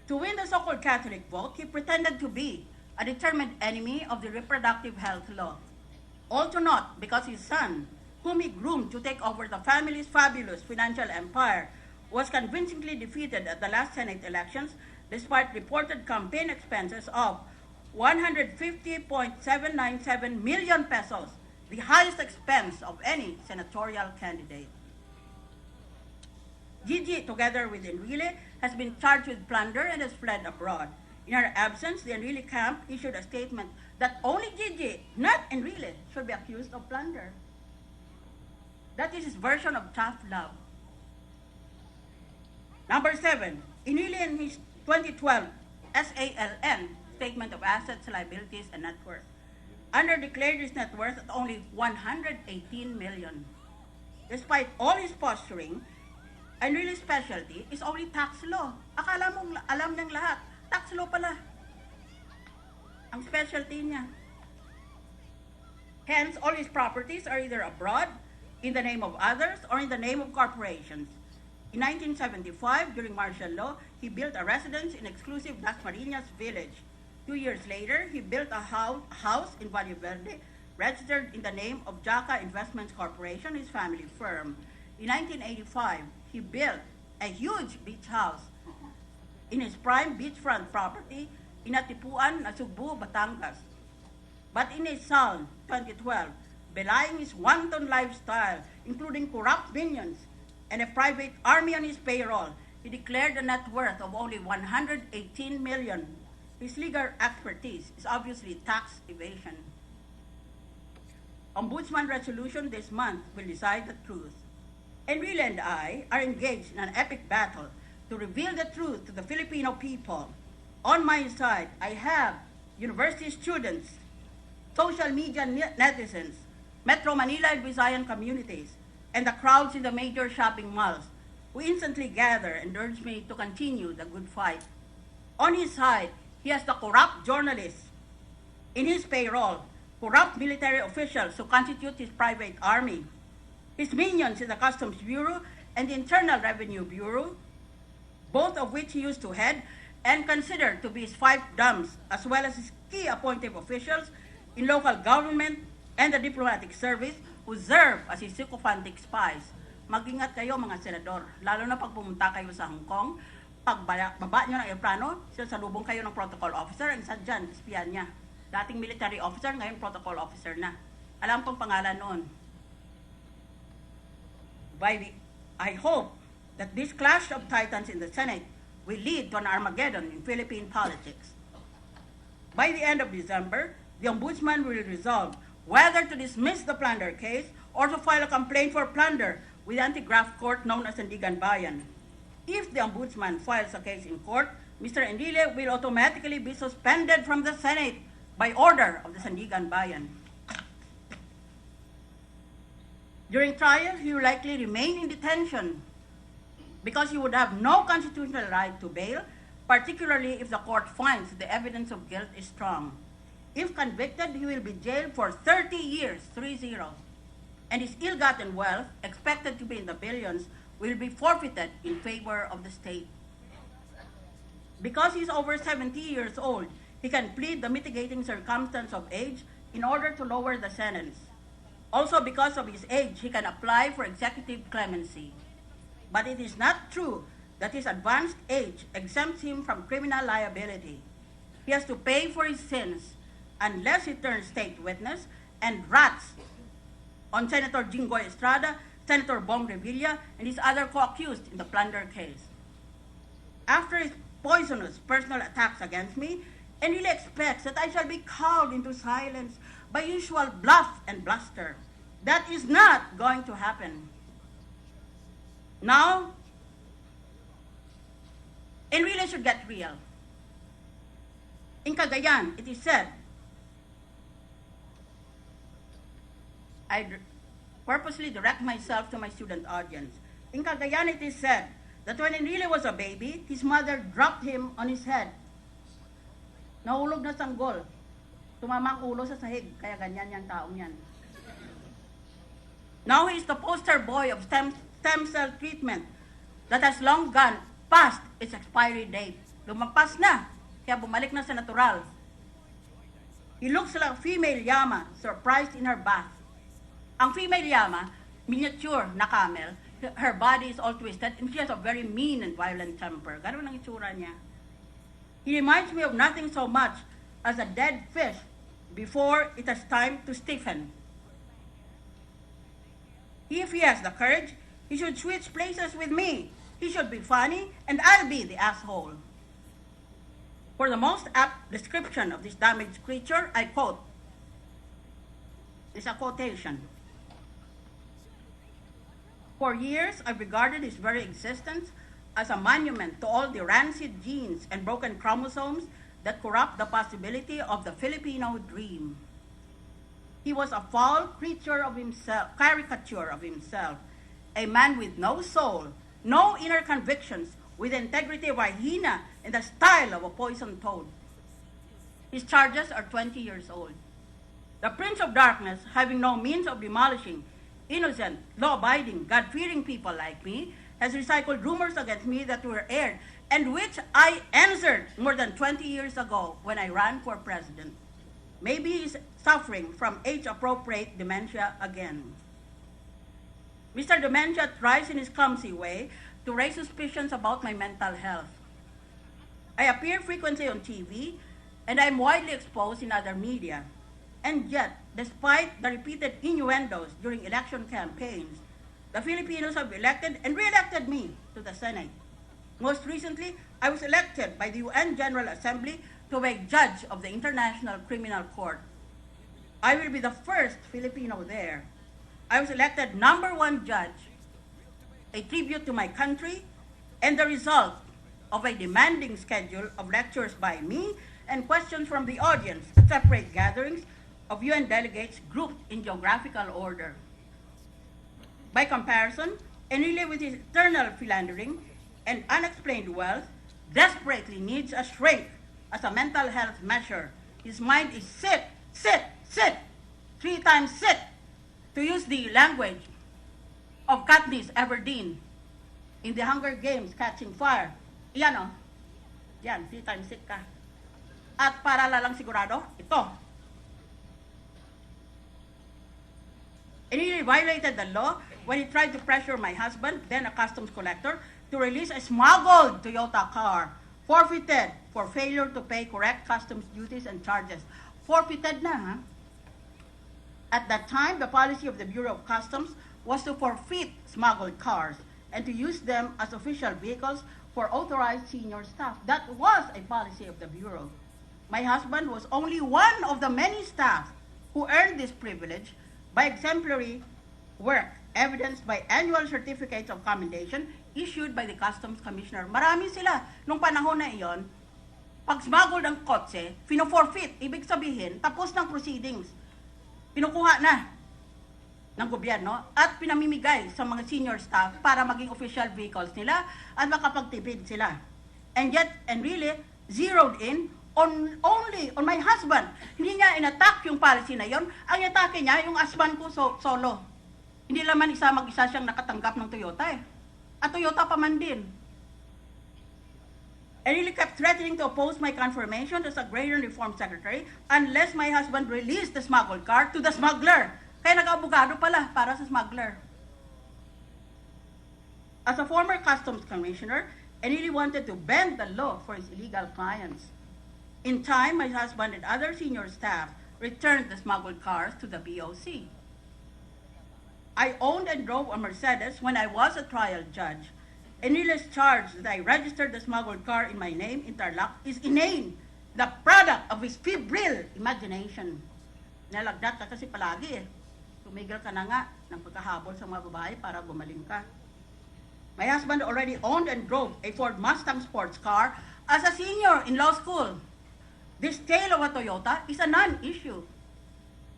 To win the so-called Catholic vote, he pretended to be a determined enemy of the reproductive health law. All to naught because his son, whom he groomed to take over the family's fabulous financial empire, was convincingly defeated at the last Senate elections despite reported campaign expenses of 150.797 million pesos, the highest expense of any senatorial candidate. Gigi, together with Enrile, has been charged with plunder and has fled abroad. In her absence, the Enrile camp issued a statement that only Gigi, not Enrile, should be accused of plunder. That is his version of tough love. Number 7, Enrile in his 2012 SALN, Statement of Assets, Liabilities, and Net Worth, underdeclared his net worth at only 118 million. Despite all his posturing, Enrile's specialty is only tax law. Akala mong alam niyang lahat. Tax law pala ang specialty niya. Hence, all his properties are either abroad, in the name of others, or in the name of corporations. In 1975, during martial law, he built a residence in exclusive Dasmariñas village. 2 years later, he built a house in Valle Verde, registered in the name of Jaca Investments Corporation, his family firm. In 1985, he built a huge beach house in his prime beachfront property in Atipuan, Nasugbu, Batangas. But in his Psalm 2012, belying his wanton lifestyle, including corrupt minions and a private army on his payroll, he declared a net worth of only 118 million. His legal expertise is obviously tax evasion. Ombudsman resolution this month will decide the truth. Enrile and I are engaged in an epic battle to reveal the truth to the Filipino people. On my side, I have university students, social media netizens, Metro Manila and Visayan communities, and the crowds in the major shopping malls who instantly gather and urge me to continue the good fight. On his side, he has the corrupt journalists in his payroll, corrupt military officials who constitute his private army, his minions in the Customs Bureau and the Internal Revenue Bureau, both of which he used to head and considered to be his fiefdoms, as well as his key appointed officials in local government and the diplomatic service who serve as his sycophantic spies. Mag-ingat kayo mga senador, lalo na pag pumunta kayo sa Hong Kong, pag baba nyo ng aeroplano, salubong kayo ng protocol officer, ang isa dyan, espiyan niya. Dating military officer, ngayon protocol officer na. Alam kong pangalan noon. I hope that this clash of titans in the Senate will lead to an Armageddon in Philippine politics. By the end of December, the Ombudsman will resolve whether to dismiss the plunder case or to file a complaint for plunder with the anti-graft court known as Sandigan Bayan. If the Ombudsman files a case in court, Mr. Enrile will automatically be suspended from the Senate by order of the Sandigan Bayan. During trial, he will likely remain in detention because he would have no constitutional right to bail, particularly if the court finds the evidence of guilt is strong. If convicted, he will be jailed for 30 years, 30, and his ill-gotten wealth, expected to be in the billions, will be forfeited in favor of the state. Because he's over 70 years old, he can plead the mitigating circumstance of age in order to lower the sentence. Also, because of his age, he can apply for executive clemency. But it is not true that his advanced age exempts him from criminal liability. He has to pay for his sins unless he turns state witness and rats on Senator Jinggoy Estrada, Senator Bong Revilla, and his other co-accused in the plunder case. After his poisonous personal attacks against me, Enrile expects that I shall be cowed into silence by usual bluff and bluster. That is not going to happen. Now, Enrile should get real. In Cagayan, it is said, I purposely direct myself to my student audience. In Cagayan, it is said that when Enrile was a baby, his mother dropped him on his head. Nahulog na sanggol. Tumama ang ulo sa sahig, kaya ganyan yung taong yan. Now he is the poster boy of stem cell treatment that has long gone past its expiry date. lumampas na, kaya bumalik na sa natural. He looks like a female llama surprised in her bath. Ang female llama, miniature na camel, her body is all twisted and she has a very mean and violent temper. Ganun ang itsura niya. He reminds me of nothing so much as a dead fish before it has time to stiffen. If he has the courage, he should switch places with me. He should be funny, and I'll be the asshole. For the most apt description of this damaged creature, I quote. It's a quotation. For years, I've regarded his very existence as a monument to all the rancid genes and broken chromosomes that corrupt the possibility of the Filipino dream. He was a foul creature of himself, caricature of himself, a man with no soul, no inner convictions, with the integrity of a hyena and the style of a poisoned toad. His charges are 20 years old. The Prince of Darkness, having no means of demolishing innocent, law-abiding, God-fearing people like me, has recycled rumors against me that were aired and which I answered more than 20 years ago when I ran for president. Maybe he's suffering from age-appropriate dementia again. Mr. Dementia tries in his clumsy way to raise suspicions about my mental health. I appear frequently on TV, and I'm widely exposed in other media. And yet, despite the repeated innuendos during election campaigns, the Filipinos have elected and re-elected me to the Senate. Most recently, I was elected by the UN General Assembly to be judge of the International Criminal Court. I will be the first Filipino there. I was elected #1 judge, a tribute to my country, and the result of a demanding schedule of lectures by me and questions from the audience at separate gatherings of UN delegates grouped in geographical order. By comparison, Enrile with his eternal philandering and unexplained wealth desperately needs a shrink as a mental health measure. His mind is sit, 3 times sit, to use the language of Katniss Everdeen in the Hunger Games Catching Fire. Iyan o. Yan, 3 times sit ka. At para lang sigurado, ito. And he violated the law when he tried to pressure my husband, then a customs collector, to release a smuggled Toyota car, forfeited for failure to pay correct customs duties and charges. Forfeited na, ha? At that time, the policy of the Bureau of Customs was to forfeit smuggled cars and to use them as official vehicles for authorized senior staff. That was a policy of the Bureau. My husband was only one of the many staff who earned this privilege by exemplary work, evidenced by annual certificates of commendation issued by the Customs Commissioner. Marami sila. Nung panahon na iyon, pag smuggled ang kotse, fino-forfeit, ibig sabihin, tapos ng proceedings. Pinukuha na ng gobyerno at pinamimigay sa mga senior staff para maging official vehicles nila at makapagtipid sila. And yet, and really, zeroed in only on my husband. Hindi niya inattack yung policy na yon. Ang atake niya, yung husband ko solo. Hindi naman mag-isa siyang nakatanggap ng Toyota eh. At Toyota pa man din. I really kept threatening to oppose my confirmation as Agrarian Reform Secretary unless my husband released the smuggled car to the smuggler. Kaya nag-abogado pala para sa smuggler. As a former Customs Commissioner, I really wanted to bend the law for his illegal clients. In time, my husband and other senior staff returned the smuggled cars to the BOC. I owned and drove a Mercedes when I was a trial judge. Enile's charge that I registered the smuggled car in my name, Interlock, is inane, the product of his febrile imagination. Nalagdat ka kasi palagi eh. Tumigil ka na nga ng pagkahabol sa mga babae para gumaling ka. My husband already owned and drove a Ford Mustang sports car as a senior in law school. This tale of a Toyota is a non-issue.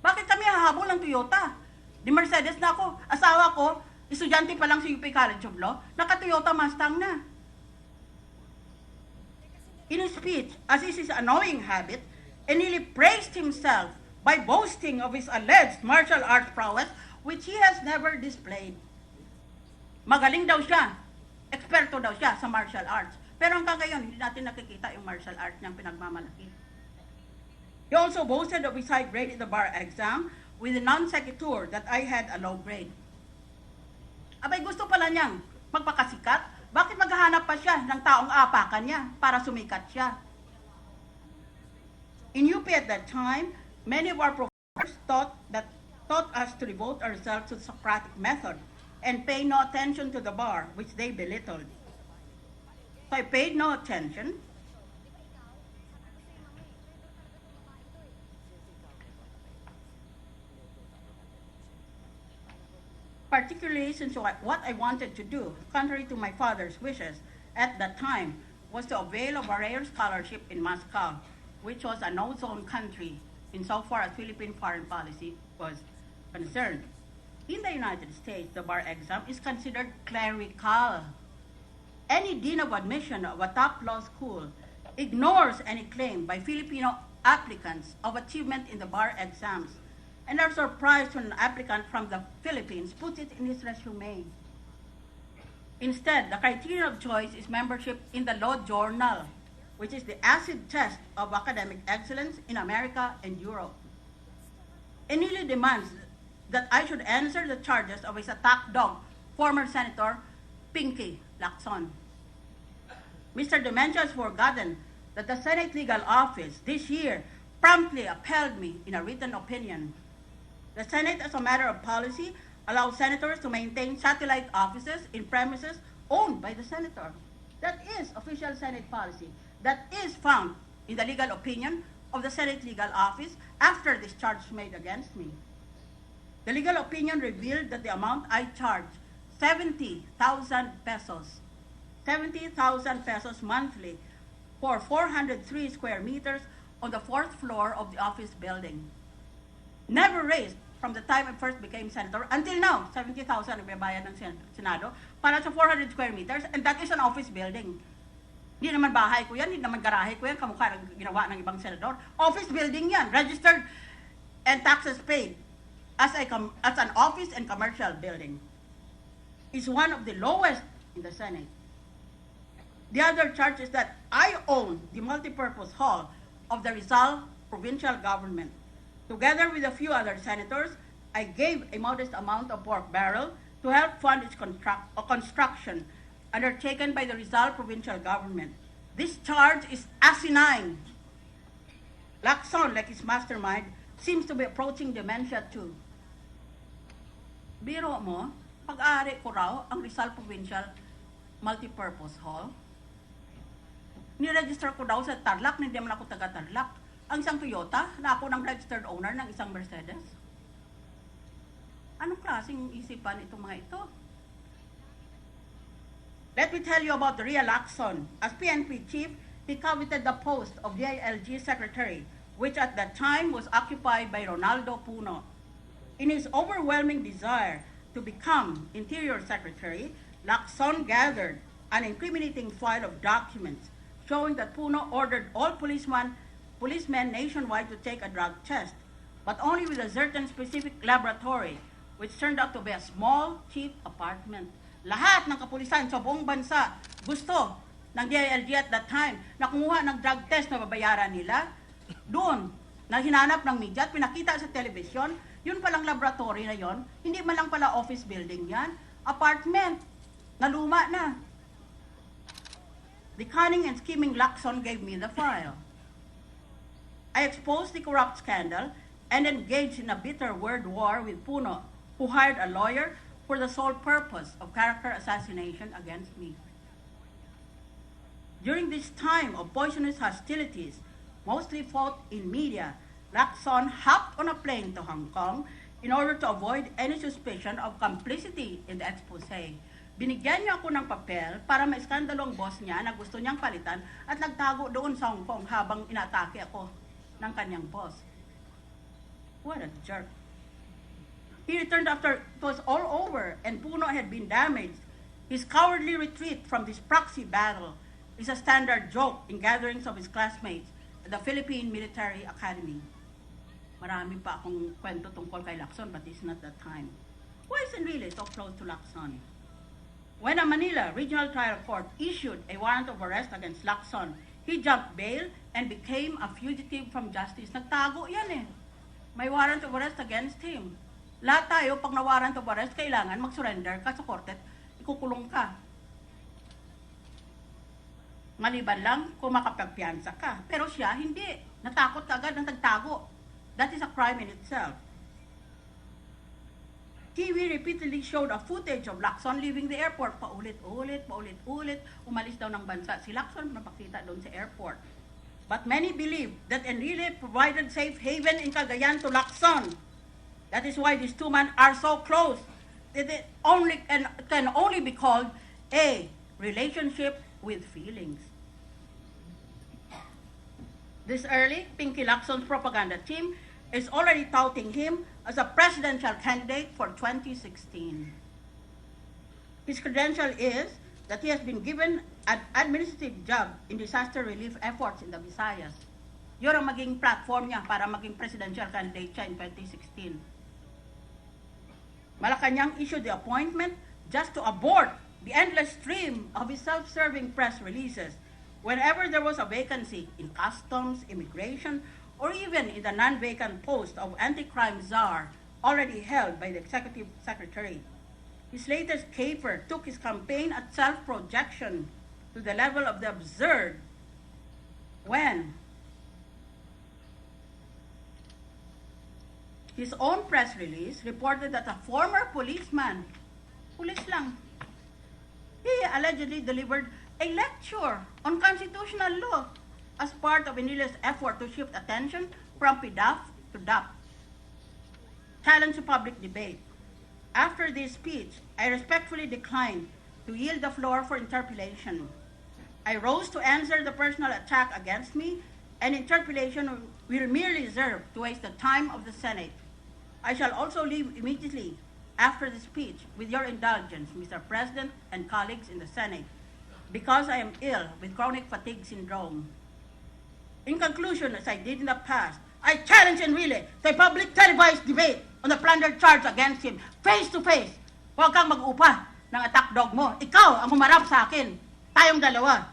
Bakit kami hahabol ng Toyota? Di Mercedes na ako. Asawa ko, estudyante pa lang sa UP College of Law, naka-Toyota Mustang na. In his speech, as is his annoying habit, Enrile praised himself by boasting of his alleged martial arts prowess, which he has never displayed. Magaling daw siya. Eksperto daw siya sa martial arts. Pero hanggang ngayon, hindi natin nakikita yung martial art niyang pinagmamalaki. He also boasted of his high grade in the bar exam with the non sequitur that I had a low grade. Abay, gusto pala niyang magpakasikat. Bakit maghahanap pa siya ng taong apakan niya para sumikat siya? In UP at that time, many of our professors taught us to devote ourselves to the Socratic method and pay no attention to the bar, which they belittled. So I paid no attention. Particularly since what I wanted to do, contrary to my father's wishes at that time, was to avail of a rare scholarship in Moscow, which was a no-zone country insofar as Philippine foreign policy was concerned. In the United States, the bar exam is considered clerical. Any dean of admission of a top law school ignores any claim by Filipino applicants of achievement in the bar exams, and are surprised when an applicant from the Philippines puts it in his resume. Instead, the criterion of choice is membership in the Law Journal, which is the acid test of academic excellence in America and Europe. It nearly demands that I should answer the charges of his attack dog, former Senator Pinky Lacson. Mr. Dementia has forgotten that the Senate Legal Office this year promptly upheld me in a written opinion. The Senate, as a matter of policy, allows senators to maintain satellite offices in premises owned by the senator. That is official Senate policy. That is found in the legal opinion of the Senate Legal Office after this charge was made against me. The legal opinion revealed that the amount I charged, 70,000 pesos, 70,000 pesos monthly for 403 square meters on the 4th floor of the office building. Never raised from the time I first became senator until now, 70,000 ang babayad ng Senado para sa 400 square meters, and that is an office building. Hindi naman bahay ko yan, hindi naman garahe ko yan, kamukha ng ginawa ng ibang senador. Office building yan, registered and taxes paid as an office and commercial building. It's one of the lowest in the Senate. The other charge is that I own the multipurpose hall of the Rizal provincial government. Together with a few other senators, I gave a modest amount of pork barrel to help fund its construction undertaken by the Rizal provincial government. This charge is asinine. Lacson, like his mastermind, seems to be approaching dementia too. Biro mo, pag-aari ko raw ang Rizal Provincial Multipurpose Hall. Niregister ko daw sa Tarlac, hindi naman ako taga-Tarlac. Ang isang Toyota, na ako ng registered owner ng isang Mercedes. Anong klaseng isipan itong mga ito? Let me tell you about the real Lacson. As PNP chief, he coveted the post of DILG secretary, which at that time was occupied by Ronaldo Puno. In his overwhelming desire to become Interior Secretary, Lacson gathered an incriminating file of documents showing that Puno ordered all policemen nationwide to take a drug test, but only with a certain specific laboratory, which turned out to be a small, cheap apartment. Lahat ng kapulisan sa buong bansa gusto ng DILG at that time na kumuha ng drug test na babayaran nila. Doon, na hinanap ng media at pinakita sa telebisyon, yun palang laboratory na yon, hindi man lang pala office building yan, apartment, na luma na. The cunning and scheming Lacson gave me the file. I exposed the corrupt scandal and engaged in a bitter word war with Puno, who hired a lawyer for the sole purpose of character assassination against me. During this time of poisonous hostilities, mostly fought in media, Lacson hopped on a plane to Hong Kong in order to avoid any suspicion of complicity in the expose. Binigyan niya ako ng papel para maiskandalo ang boss niya na gusto niyang palitan at nagtago doon sa Hong Kong habang inatake ako ng kanyang boss. What a jerk. He returned after it was all over and Puno had been damaged. His cowardly retreat from this proxy battle is a standard joke in gatherings of his classmates at the Philippine Military Academy. Marami pa akong kwento tungkol kay Lacson, but it's not that time. Why is he really so close to Lacson? When a Manila Regional Trial Court issued a warrant of arrest against Lacson, he jumped bail and became a fugitive from justice. Nagtago yan eh. May warrant of arrest against him. Lahat tayo, pag na-warrant of arrest, kailangan mag-surrender ka sa korte, ikukulong ka. Maliban lang kung makapagpiyansa ka. Pero siya, hindi. Natakot ka agad ng nagtago. That is a crime in itself. TV repeatedly showed a footage of Lacson leaving the airport. Paulit-ulit. Umalis daw ng bansa. Si Lacson napakita doon sa airport. But many believe that Enrile provided safe haven in Cagayan to Lacson. That is why these two men are so close. It can only be called a relationship with feelings. This early, Pinky Lacson's propaganda team is already touting him as a presidential candidate for 2016. His credential is that he has been given an administrative job in disaster relief efforts in the Visayas. Yun ang maging platform niya para maging presidential candidate siya in 2016. Malacanang issued the appointment just to abort the endless stream of his self-serving press releases whenever there was a vacancy in customs, immigration, or even in the non-vacant post of anti-crime czar already held by the executive secretary. His latest caper took his campaign at self-projection to the level of the absurd when his own press release reported that a former policeman, pulis lang, he allegedly delivered a lecture on constitutional law as part of Enile's effort to shift attention from PDAF to DAP. Challenge to public debate. After this speech, I respectfully declined to yield the floor for interpellation. I rose to answer the personal attack against me, and interpellation will merely serve to waste the time of the Senate. I shall also leave immediately after the speech with your indulgence, Mr. President and colleagues in the Senate, because I am ill with chronic fatigue syndrome. In conclusion, as I did in the past, I challenge Enrile to a public televised debate on the plundered charge against him, face to face. Huwag kang mag-upa ng attack dog mo. Ikaw ang humarap sa akin. Tayong dalawa.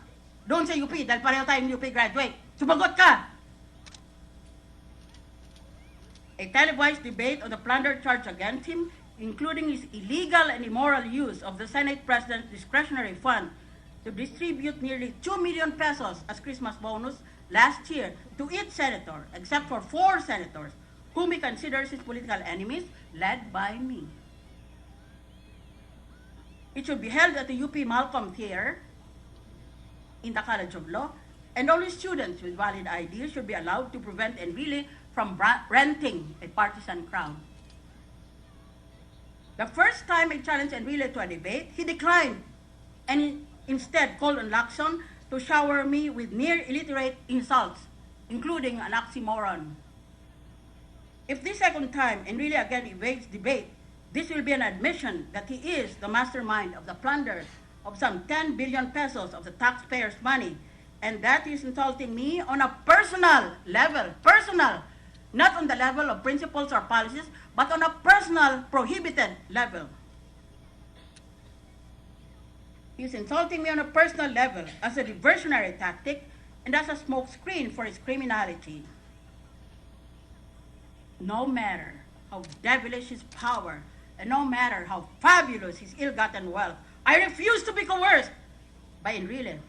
Doon sa UP, dahil pareho tayong UP graduate. Sumagot ka! A televised debate on the plundered charge against him, including his illegal and immoral use of the Senate President's discretionary fund to distribute nearly 2 million pesos as Christmas bonus last year to each senator, except for 4 senators, whom he considers his political enemies, led by me. It should be held at the UP Malcolm Theater in the College of Law, and only students with valid IDs should be allowed to prevent Enrile from renting a partisan crowd. The first time I challenged Enrile to a debate, he declined and instead called on Lacson to shower me with near-illiterate insults, including an oxymoron. If this second time Enrile again evades debate, this will be an admission that he is the mastermind of the plunder of some 10 billion pesos of the taxpayers' money, and that is insulting me on a personal level, not on the level of principles or policies, but on a personal, prohibited level. He is insulting me on a personal level as a diversionary tactic and as a smokescreen for his criminality. No matter how devilish his power, and no matter how fabulous his ill-gotten wealth, I refuse to be coerced by Enrile.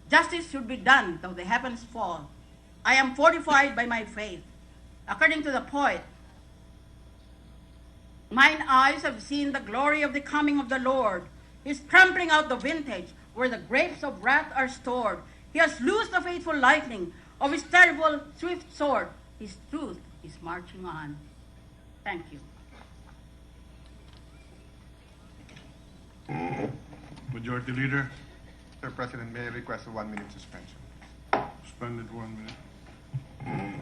Justice should be done though the heavens fall. I am fortified by my faith. According to the poet, mine eyes have seen the glory of the coming of the Lord. He is trampling out the vintage where the grapes of wrath are stored. He has loosed the faithful lightning of his terrible swift sword. His truth is marching on. Thank you. Majority Leader, Mr. President, may I request a 1-minute suspension? suspended 1 minute.